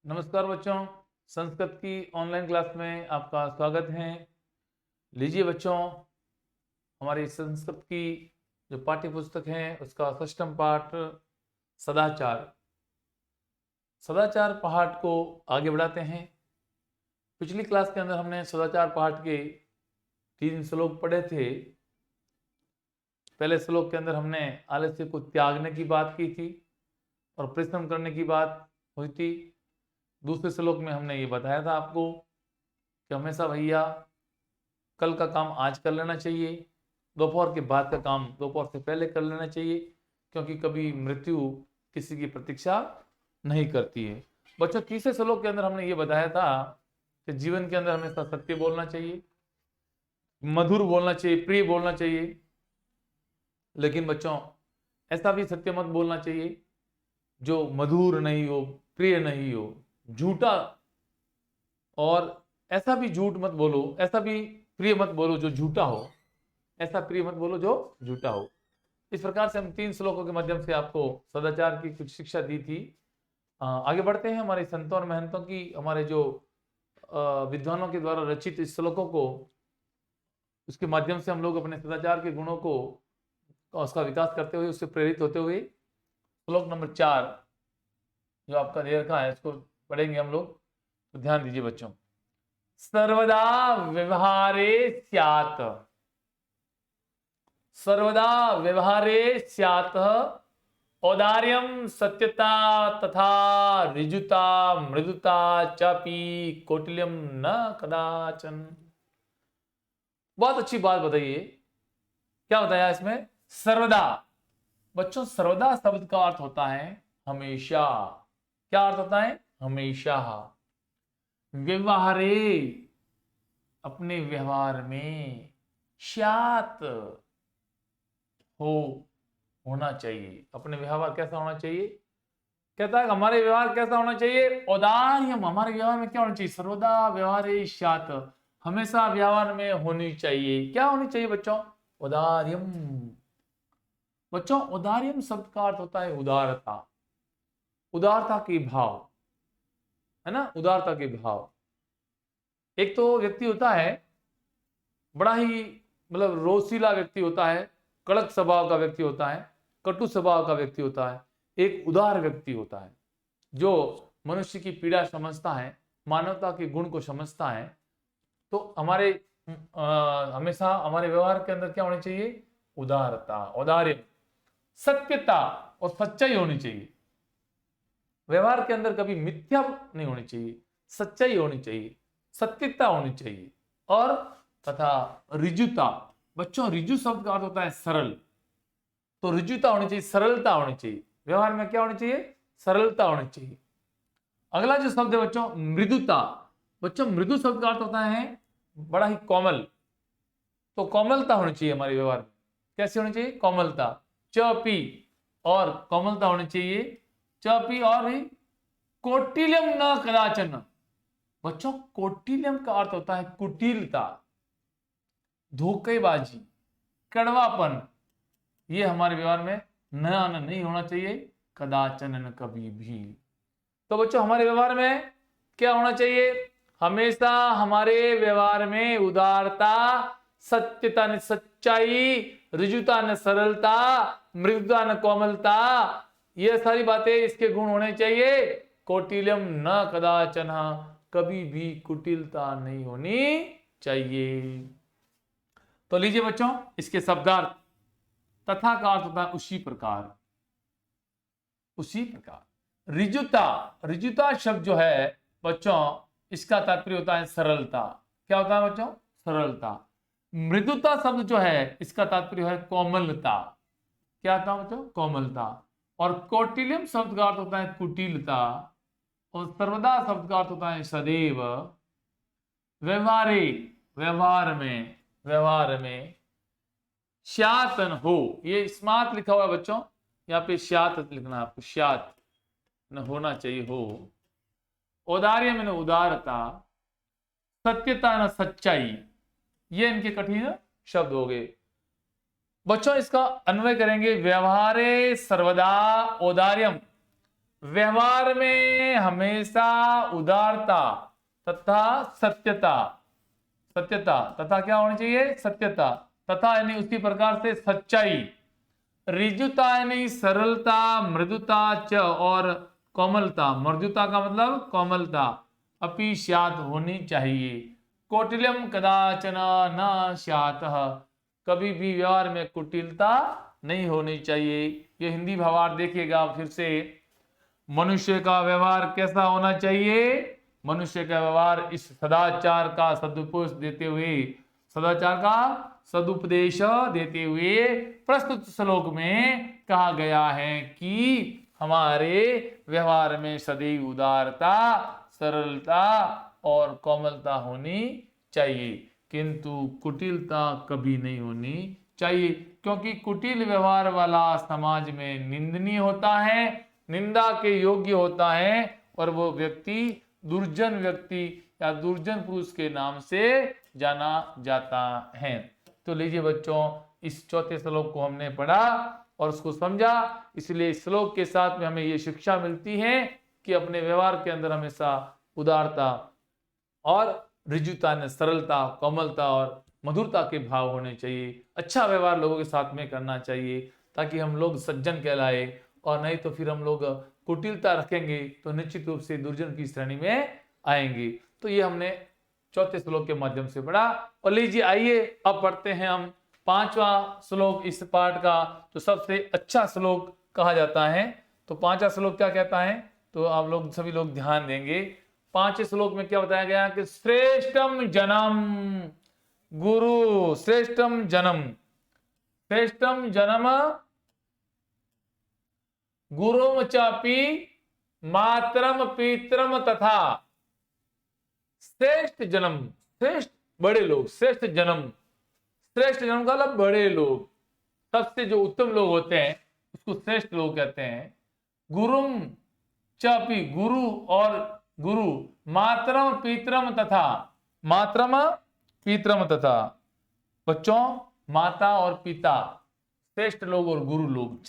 नमस्कार बच्चों, संस्कृत की ऑनलाइन क्लास में आपका स्वागत है। लीजिए बच्चों, हमारी संस्कृत की जो पाठ्य पुस्तक है उसका षष्ठम पाठ सदाचार सदाचार पाठ को आगे बढ़ाते हैं। पिछली क्लास के अंदर हमने सदाचार पाठ के 3 श्लोक पढ़े थे। पहले श्लोक के अंदर हमने आलस्य को त्यागने की बात की थी और परिश्रम करने की बात हुई थी। दूसरे श्लोक में हमने ये बताया था आपको कि हमेशा भैया कल का काम आज कर लेना चाहिए, दोपहर के बाद का काम दोपहर से पहले कर लेना चाहिए, क्योंकि कभी मृत्यु किसी की प्रतीक्षा नहीं करती है। बच्चों, तीसरे श्लोक के अंदर हमने ये बताया था कि जीवन के अंदर हमेशा सत्य बोलना चाहिए, मधुर बोलना चाहिए, प्रिय बोलना चाहिए। लेकिन बच्चों, ऐसा भी सत्य मत बोलना चाहिए जो मधुर नहीं हो, प्रिय नहीं हो, झूठा। और ऐसा भी झूठ मत बोलो, ऐसा भी प्रिय मत बोलो जो झूठा हो, ऐसा प्रिय मत बोलो जो झूठा हो। इस प्रकार से हम 3 श्लोकों के माध्यम से आपको सदाचार की कुछ शिक्षा दी थी। आगे बढ़ते हैं। हमारे संतों और महंतों की, हमारे जो विद्वानों के द्वारा रचित इस श्लोकों को, उसके माध्यम से हम लोग अपने सदाचार के गुणों को, उसका विकास करते हुए, उससे प्रेरित होते हुए श्लोक नंबर 4 जो आपका दे रखा है इसको पढ़ेंगे हम लोग। तो ध्यान दीजिए बच्चों। सर्वदा व्यवहारे स्यात्, सर्वदा व्यवहारे स्यात् औदार्यम सत्यता तथा ऋजुता मृदुता चापि कौटिल्यम न कदाचन। बहुत अच्छी बात बताइए, क्या बताया इसमें? सर्वदा। बच्चों, सर्वदा शब्द का अर्थ होता है हमेशा। क्या अर्थ होता है? हमेशा। व्यवहारे, अपने व्यवहार में, स्यात्, होना चाहिए। अपने व्यवहार कैसा होना चाहिए? कहता है हमारे व्यवहार कैसा होना चाहिए? औदार्यम, हमारे व्यवहार में क्या होना चाहिए? सर्वदा व्यवहारे स्यात्, हमेशा व्यवहार में होनी चाहिए। क्या होनी चाहिए बच्चों? औदार्यम। बच्चों, औदार्यम शब्द का अर्थ होता है उदारता, उदारता के भाव, है ना? उदारता के भाव। एक तो व्यक्ति होता है बड़ा ही मतलब रोसीला व्यक्ति होता है, कड़क स्वभाव का व्यक्ति होता है, कटु स्वभाव का व्यक्ति होता है। एक उदार व्यक्ति होता है जो मनुष्य की पीड़ा समझता है, मानवता के गुण को समझता है। तो हमारे हमेशा हमारे व्यवहार के अंदर क्या होनी चाहिए? उदारता, औदार्य, सत्यता और सच्चाई होनी चाहिए। व्यवहार के अंदर कभी मिथ्या नहीं होनी चाहिए, सच्चाई होनी चाहिए, सत्यता होनी चाहिए और तथा ऋजुता। बच्चों, ऋजु शब्द का अर्थ होता है सरल, तो ऋजुता होनी चाहिए, सरलता होनी चाहिए। व्यवहार में क्या होनी चाहिए? सरलता होनी चाहिए। अगला जो शब्द है बच्चों, मृदुता। बच्चों, मृदु शब्द का अर्थ होता है बड़ा ही कोमल, तो कोमलता होनी चाहिए हमारे व्यवहार में। कैसी होनी चाहिए? कोमलता, चौपी और कोमलता होनी चाहिए, चौपी और ही कौटिल्यम न कदाचन। बच्चों, कौटिल्यम का अर्थ होता है कुटिलता, धोखेबाजी, कड़वापन। ये हमारे व्यवहार में न नहीं होना चाहिए, कदाचन, न कभी भी। तो बच्चों, हमारे व्यवहार में क्या होना चाहिए? हमेशा हमारे व्यवहार में उदारता, सत्यता न सच्चाई, ऋजुता न सरलता, मृदुता न कोमलता, ये सारी बातें, इसके गुण होने चाहिए। कौटिल्यम न कदाचन, कभी भी कुटिलता नहीं होनी चाहिए। तो लीजिए बच्चों, इसके शब्दार्थ। तथा का अर्थ होता है उसी प्रकार, उसी प्रकार। ऋजुता, ऋजुता शब्द जो है बच्चों, इसका तात्पर्य होता है सरलता। क्या होता है बच्चों? सरलता। मृदुता शब्द जो है इसका तात्पर्य है कोमलता। क्या होता है बच्चों? कोमलता। और कौटिल्यम शब्द का अर्थ होता है कुटिलता। और सर्वदा शब्द का अर्थ होता है सदैव। व्यवहारे, व्यवहार में, व्यवहार में, स्यातन हो, ये स्मार्ट लिखा हुआ है बच्चों, यहाँ पे स्यात लिखना है आपको, स्यात न होना चाहिए, हो। औदार्य में न उदारता, सत्यता न सच्चाई, ये इनके कठिन शब्द हो गए बच्चों। इसका अन्वय करेंगे। व्यवहारे सर्वदा औदार्यम, व्यवहार में हमेशा उदारता तथा सत्यता, सत्यता तथा क्या होनी चाहिए, सत्यता तथा यानी उसी प्रकार से सच्चाई, ऋजुता यानी सरलता, मृदुता च और कोमलता, मृदुता का मतलब कोमलता, अपि स्यात् होनी चाहिए। कौटिल्यम कदाचन न स्यात्, कभी भी व्यवहार में कुटिलता नहीं होनी चाहिए। ये हिंदी भावार्थ देखिएगा फिर से। मनुष्य का व्यवहार कैसा होना चाहिए, मनुष्य का व्यवहार इस सदाचार का सदुपदेश देते हुए, सदाचार का सदुपदेश देते हुए प्रस्तुत श्लोक में कहा गया है कि हमारे व्यवहार में सदैव उदारता, सरलता और कोमलता होनी चाहिए, किंतु कुटिलता कभी नहीं होनी चाहिए, क्योंकि कुटिल व्यवहार वाला समाज में निंदनीय होता है, निंदा के योग्य होता है, और वो व्यक्ति दुर्जन व्यक्ति या दुर्जन पुरुष के नाम से जाना जाता है। तो लीजिए बच्चों, इस चौथे श्लोक को हमने पढ़ा और उसको समझा, इसलिए इस श्लोक के साथ में हमें ये शिक्षा मिलती है कि अपने व्यवहार के अंदर हमेशा उदारता और ऋजुता ने सरलता, कोमलता और मधुरता के भाव होने चाहिए। अच्छा व्यवहार लोगों के साथ में करना चाहिए ताकि हम लोग सज्जन कहलाए, और नहीं तो फिर हम लोग कुटिलता रखेंगे तो निश्चित रूप से दुर्जन की श्रेणी में आएंगे। तो ये हमने चौथे श्लोक के माध्यम से पढ़ा। और लीजिए आइए अब पढ़ते हैं हम पांचवा श्लोक इस पाठ का, जो सबसे अच्छा श्लोक कहा जाता है। तो पांचवा श्लोक क्या कहता है, तो आप लोग सभी लोग ध्यान देंगे। पांचवें श्लोक में क्या बताया गया कि श्रेष्ठम जन्म गुरु, श्रेष्ठम जन्म, श्रेष्ठम जन्म गुरुम चापी मातरम पितरम तथा, श्रेष्ठ जन्म, श्रेष्ठ बड़े लोग, श्रेष्ठ जन्म, श्रेष्ठ जन्म का मतलब बड़े लोग, सबसे जो उत्तम लोग होते हैं उसको श्रेष्ठ लोग कहते हैं। गुरुम चापी, गुरु और गुरु, मातरम पितरम तथा, मातरम पितरम तथा, बच्चों माता और पिता, श्रेष्ठ लोग और गुरु लोग,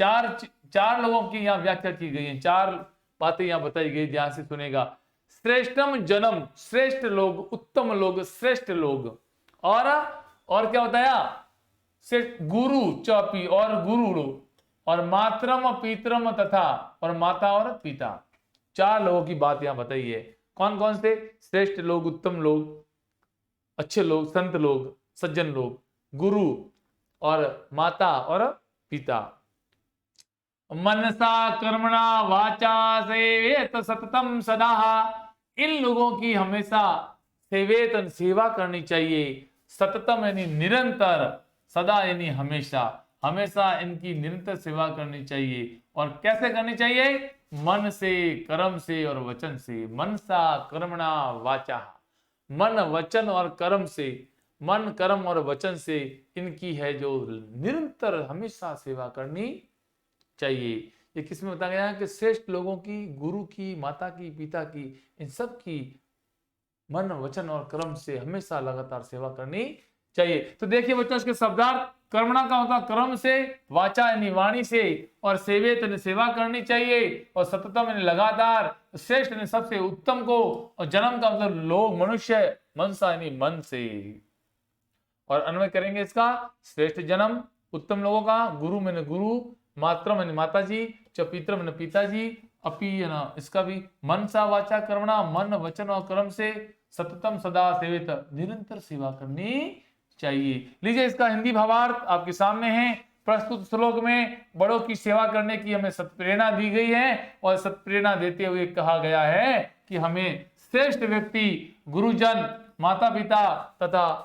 चार लोगों की यहाँ व्याख्या की गई है, चार बातें यहाँ बताई गई, ध्यान से सुनेगा। श्रेष्ठम जन्म, श्रेष्ठ लोग, उत्तम लोग, श्रेष्ठ लोग, और क्या बताया, गुरु चौपी और गुरु लोग, और मातरम पितरम तथा, और माता और पिता, चार लोगों की बात यहां बताई है। कौन कौन से, श्रेष्ठ लोग, उत्तम लोग, अच्छे लोग, संत लोग, सज्जन लोग, गुरु और माता और पिता। मनसा कर्मणा वाचा सेवेत सततम सदा, इन लोगों की हमेशा सेवेत सेवा करनी चाहिए, सततम यानी निरंतर, सदा यानी हमेशा, हमेशा इनकी निरंतर सेवा करनी चाहिए। और कैसे करनी चाहिए, मन से, कर्म से और वचन से। मनसा कर्मणा वाचा, मन वचन और कर्म से, मन कर्म और वचन से इनकी है जो निरंतर हमेशा सेवा करनी चाहिए। ये किसमें बताया गया है कि श्रेष्ठ लोगों की, गुरु की, माता की, पिता की, इन सब की मन वचन और कर्म से हमेशा लगातार सेवा करनी चाहिए। तो देखिए बच्चों, इसके शब्दार्थ, कर्मणा का होता कर्म से, वाचा यानी वाणी से, और सेवेत यानी सेवा करनी चाहिए, और सततम यानी लगातार, श्रेष्ठ यानी सबसे उत्तम को, और जन्म का मतलब लोग, मनुष्य, मनसा यानी मन से। और अन्वय करेंगे इसका, श्रेष्ठ जन्म, उत्तम लोगों का, गुरु मैंने गुरु, मातरम यानी माता जी, पितरम यानी पिताजी, अपी है ना, इसका भी मनसा वाचा कर्मणा, मन वचन और कर्म से, सततम सदा सेवित, निरंतर सेवा करनी चाहिए। लीजिए इसका हिंदी भावार्थ आपके सामने है। प्रस्तुत श्लोक में बड़ों की सेवा करने की हमें सत्प्रेरणा दी गई है, और सत्प्रेरणा देते हुए कहा गया है कि हमें श्रेष्ठ व्यक्ति, गुरुजन, माता पिता तथा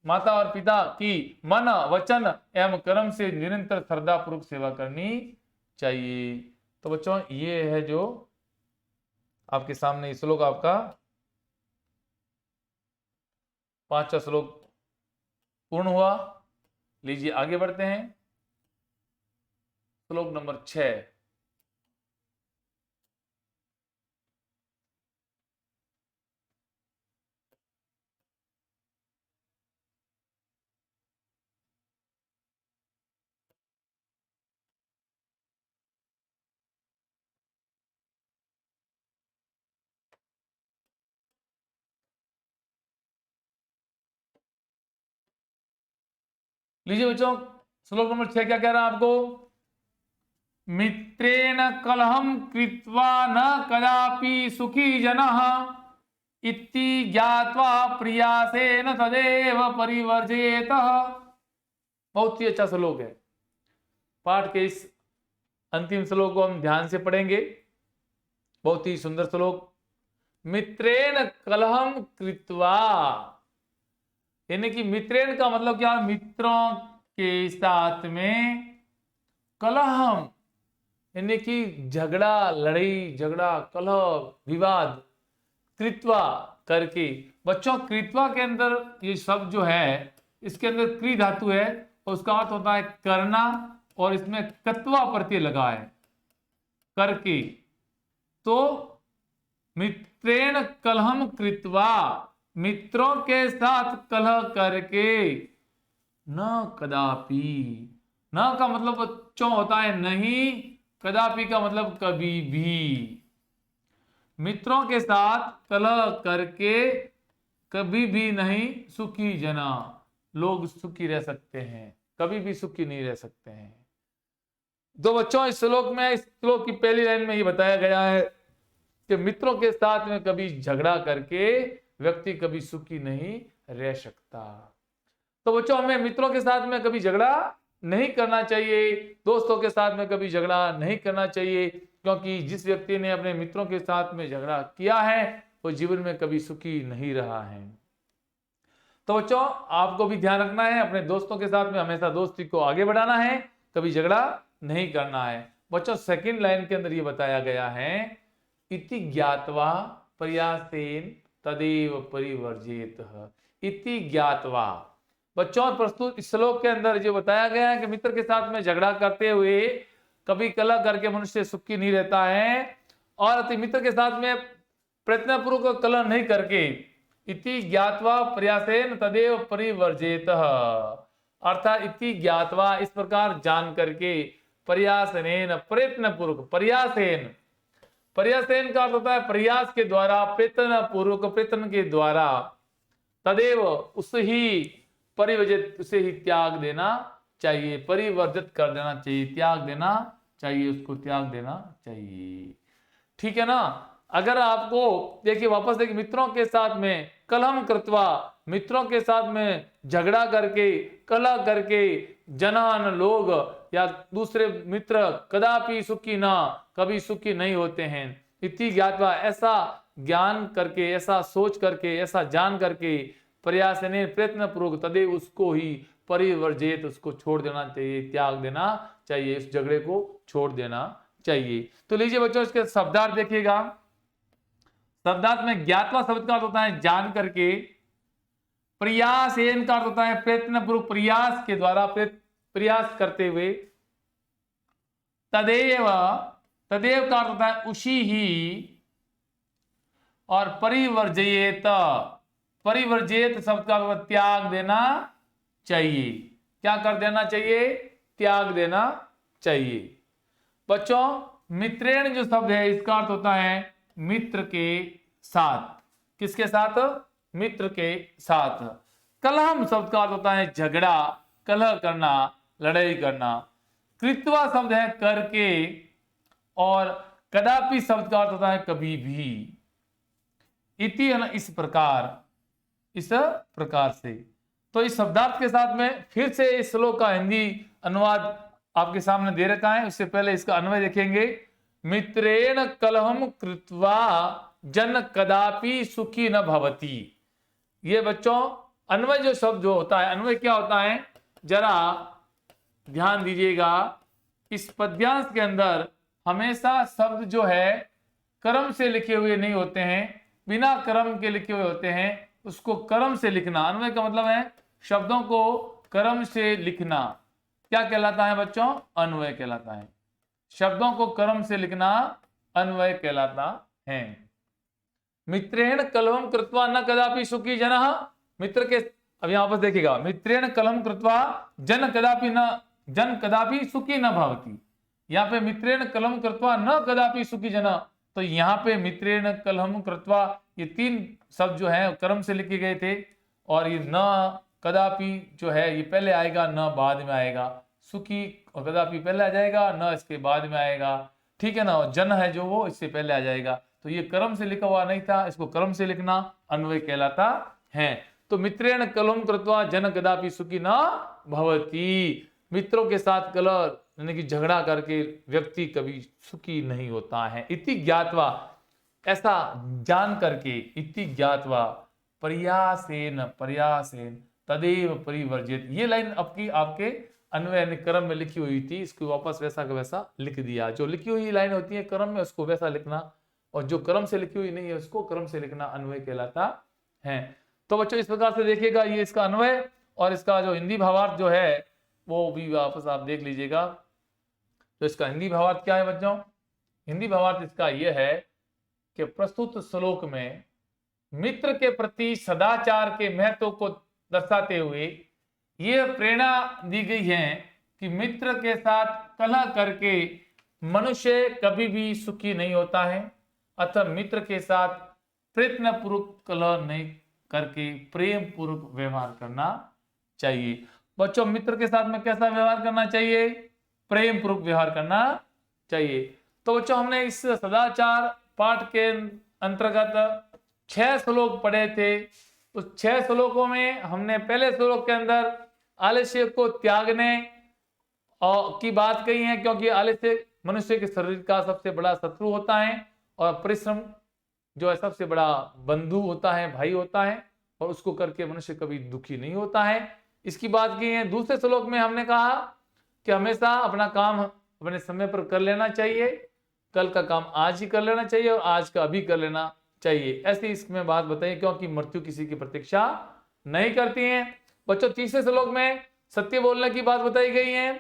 माता और पिता की मन वचन एवं कर्म से निरंतर श्रद्धापूर्वक सेवा करनी चाहिए। तो बच्चों ये है जो आपके सामने श्लोक, आपका पांचवा श्लोक पूर्ण हुआ। लीजिए आगे बढ़ते हैं, श्लोक नंबर 6। लीजिए बच्चों, श्लोक नंबर 6 क्या कह रहा है आपको? मित्रेण कलहम कृत्वा न कदापि सुखी जनः इति ज्ञात्वा प्रियासेन तदेव परिवर्जेत। बहुत ही अच्छा श्लोक है। पाठ के इस अंतिम श्लोक को हम ध्यान से पढ़ेंगे। बहुत ही सुंदर श्लोक। मित्रेण कलहम कृत्वा, यानी कि मित्रेण का मतलब क्या? मित्रों के साथ में कलहम, यानी कि झगड़ा, लड़ाई झगड़ा, कलह विवाद, कृत्वा करके। बच्चों कृत्वा के अंदर ये शब्द जो है, इसके अंदर क्री धातु है और उसका अर्थ होता है करना, और इसमें कत्वा प्रत्यय लगा है, करके। तो मित्रेण कलहम कृत्वा, मित्रों के साथ कलह करके, न कदापि, न का मतलब बच्चों होता है नहीं, कदापि का मतलब कभी भी। मित्रों के साथ कलह करके कभी भी नहीं सुखी जना, लोग सुखी रह सकते हैं, कभी भी सुखी नहीं रह सकते हैं। तो बच्चों इस श्लोक में, इस श्लोक की पहली लाइन में ये बताया गया है कि मित्रों के साथ में कभी झगड़ा करके व्यक्ति कभी सुखी नहीं रह सकता। तो बच्चों हमें मित्रों के साथ में कभी झगड़ा नहीं करना चाहिए, दोस्तों के साथ में कभी झगड़ा नहीं करना चाहिए, क्योंकि जिस व्यक्ति ने अपने मित्रों के साथ में झगड़ा किया है वो जीवन में कभी सुखी नहीं रहा है। तो बच्चों आपको भी ध्यान रखना है, अपने दोस्तों के साथ में हमेशा दोस्ती को आगे बढ़ाना है, कभी झगड़ा नहीं करना है। बच्चों सेकंड लाइन के अंदर ये बताया गया है, इति ज्ञात्वा प्रयासेन तदेव परिवर्जेत। इति ज्ञात्वा, बच्चों प्रस्तुत इस श्लोक के अंदर जो बताया गया है कि मित्र के साथ में झगड़ा करते हुए कभी कलह करके मनुष्य सुखी नहीं रहता है, और मित्र के साथ में प्रयत्न पूर्वक कलह नहीं करके, इति ज्ञात्वा प्रयासेन तदेव परिवर्जेत, अर्थात इति ज्ञात्वा इस प्रकार जान करके, प्रयासेन प्रयत्न पूर्वक, प्रयासेन, प्रयासेन का अर्थ होता है प्रयास के द्वारा, प्रयत्न पूर्वक प्रयत्न के द्वारा, तदेव उस ही परिवर्जित, उसे ही त्याग देना चाहिए, परिवर्जित कर देना चाहिए, त्याग देना चाहिए, उसको त्याग देना चाहिए। ठीक है ना? अगर आपको देखिए वापस देखिए, मित्रों के साथ में कलहम कृत्वा, मित्रों के साथ में झगड़ा करके, कलह करके, जनान लोग या दूसरे मित्र कदापि सुखी ना, कभी सुखी नहीं होते हैं। इति ज्ञात्वा, ऐसा ज्ञान करके, ऐसा सोच करके, ऐसा जान करके, प्रयास ने प्रयत्न पूर्वक तदेव उसको ही परिवर्जित, उसको छोड़ देना चाहिए, त्याग देना चाहिए, इस झगड़े को छोड़ देना चाहिए। तो लीजिए बच्चों इसके शब्दार्थ देखिएगा। शब्दार्थ में ज्ञात्वा शब्द का अर्थ होता है जान करके, प्रयासेन का अर्थ होता है प्रयत्न पूर्वक, प्रयास के द्वारा, प्रयास करते हुए, तदेव, तदेव का अर्थ होता है उसी ही, और परिवर्जित, परिवर्जित शब्द का अर्थ त्याग देना चाहिए। क्या कर देना चाहिए? त्याग देना चाहिए। बच्चों मित्रेण जो शब्द है इसका अर्थ होता है मित्र के साथ। किसके साथ? मित्र के साथ। कलहम शब्द का अर्थ होता है झगड़ा, कलह करना, लड़ाई करना। कृत्वा शब्द है करके, और कदापि शब्द का अर्थ होता है कभी भी। इति है ना, इस प्रकार, इस प्रकार से। तो इस शब्दार्थ के साथ में फिर से इस श्लोक का हिंदी अनुवाद आपके सामने दे रखा है। उससे पहले इसका अन्वय देखेंगे। मित्रेण कलहम कृत्वा जन कदापि सुखी न भवति। ये बच्चों अन्वय जो शब्द जो होता है, अन्वय क्या होता है जरा ध्यान दीजिएगा। इस पद्यांश के अंदर हमेशा शब्द जो है क्रम से लिखे हुए नहीं होते हैं, बिना क्रम के लिखे हुए होते हैं। उसको क्रम से लिखना, अन्वय का मतलब है शब्दों को क्रम से लिखना। क्या कहलाता है बच्चों? अन्वय कहलाता है। शब्दों को क्रम से लिखना अन्वय कहलाता है। मित्रेण कलहम कृत्वा न कदापि सुखी जनः। मित्र के, अब यहां पर देखिएगा, मित्रेण कलहम कृत्वा जन कदापि न, जन कदापि सुखी न भवति। यहाँ पे मित्रेण कलहम कृत्वा न कदापि सुखी जनः, तो यहाँ पे मित्रेण कलहम कृत्वा, ये तीन शब्द जो है क्रम से लिखे गए थे, और ये न कदापि जो है ये पहले आएगा, न बाद में आएगा। सुखी और कदापि पहले आ जाएगा, न इसके बाद में आएगा, ठीक है ना। और जन है जो वो इससे पहले आ जाएगा। तो ये कर्म से लिखा हुआ नहीं था, इसको कर्म से लिखना अन्वय कहलाता है। तो मित्रेण कलम कृत्वा जन कदापि सुखी न भवति। मित्रों के साथ कलह यानी कि झगड़ा करके व्यक्ति कभी सुखी नहीं होता है। इति ज्ञात्वा, ऐसा जान करके, इति ज्ञात्वा प्रयासेन तदेव परिवर्जित। ये लाइन आपके अन्वय यानी कर्म में लिखी हुई थी, इसको वापस वैसा का वैसा लिख दिया। जो लिखी हुई लाइन होती है कर्म में उसको वैसा लिखना, और जो कर्म से लिखी हुई नहीं है उसको कर्म से लिखना अन्वय कहलाता है। तो बच्चों इस प्रकार से देखिएगा, ये इसका अन्वय और इसका जो हिंदी भावार्थ जो है वो भी वापस आप देख लीजिएगा। तो इसका हिंदी भावार्थ क्या है बच्चों? हिंदी भावार्थ इसका यह है कि प्रस्तुत श्लोक में मित्र के प्रति सदाचार के महत्व को दर्शाते हुए यह प्रेरणा दी गई है कि मित्र के साथ कलह करके मनुष्य कभी भी सुखी नहीं होता है। अतः मित्र के साथ प्रयत्न पूर्वक कलह नहीं करके प्रेम पूर्वक व्यवहार करना चाहिए। बच्चों मित्र के साथ में कैसा व्यवहार करना चाहिए? प्रेम पूर्वक व्यवहार करना चाहिए। तो बच्चों हमने इस सदाचार पाठ के अंतर्गत 6 श्लोक पढ़े थे। उस 6 श्लोकों में हमने पहले श्लोक के अंदर आलस्य को त्यागने की बात कही है, क्योंकि आलस्य मनुष्य के शरीर का सबसे बड़ा शत्रु होता है और परिश्रम जो है सबसे बड़ा बंधु होता है, भाई होता है, और उसको करके मनुष्य कभी दुखी नहीं होता है। इसकी बात की है। दूसरे श्लोक में हमने कहा कि हमेशा अपना काम अपने समय पर कर लेना चाहिए, कल का काम आज ही कर लेना चाहिए और आज का अभी कर लेना चाहिए। ऐसी इसमें बात बताइए, क्योंकि मृत्यु किसी की प्रतीक्षा नहीं करती है। बच्चों तीसरे श्लोक में सत्य बोलने की बात बताई गई है।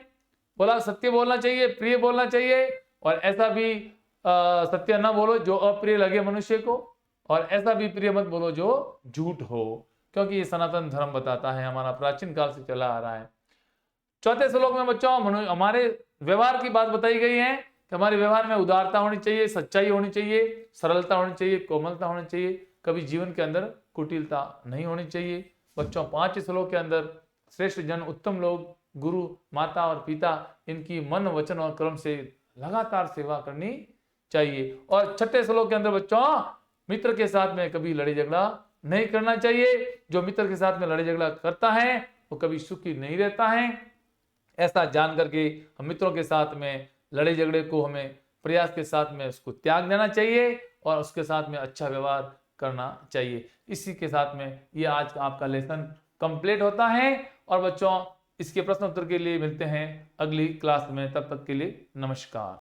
बोला सत्य बोलना चाहिए, प्रिय बोलना चाहिए, और ऐसा भी सत्य न बोलो जो अप्रिय लगे मनुष्य को, और ऐसा भी प्रिय मत बोलो जो झूठ हो, क्योंकि ये सनातन धर्म बताता है, हमारा प्राचीन काल से चला आ रहा है। चौथे श्लोक में बच्चों हमारे व्यवहार की बात बताई गई है कि हमारे व्यवहार में उदारता होनी चाहिए, सच्चाई होनी चाहिए, सरलता होनी चाहिए, कोमलता होनी चाहिए, कभी जीवन के अंदर कुटिलता नहीं होनी चाहिए। बच्चों 5 श्लोक के अंदर श्रेष्ठ जन, उत्तम लोग, गुरु, माता और पिता, इनकी मन, वचन और कर्म से लगातार सेवा करनी चाहिए। और 6ठे श्लोक के अंदर बच्चों मित्र के साथ में कभी लड़ाई झगड़ा नहीं करना चाहिए। जो मित्र के साथ में लड़ाई झगड़ा करता है वो कभी सुखी नहीं रहता है। ऐसा जान करके हम मित्रों के साथ में लड़ाई झगड़े को हमें प्रयास के साथ में उसको त्याग देना चाहिए और उसके साथ में अच्छा व्यवहार करना चाहिए। इसी के साथ में ये आज का आपका लेसन कंप्लीट होता है। और बच्चों इसके प्रश्न उत्तर के लिए मिलते हैं अगली क्लास में, तब तक के लिए नमस्कार।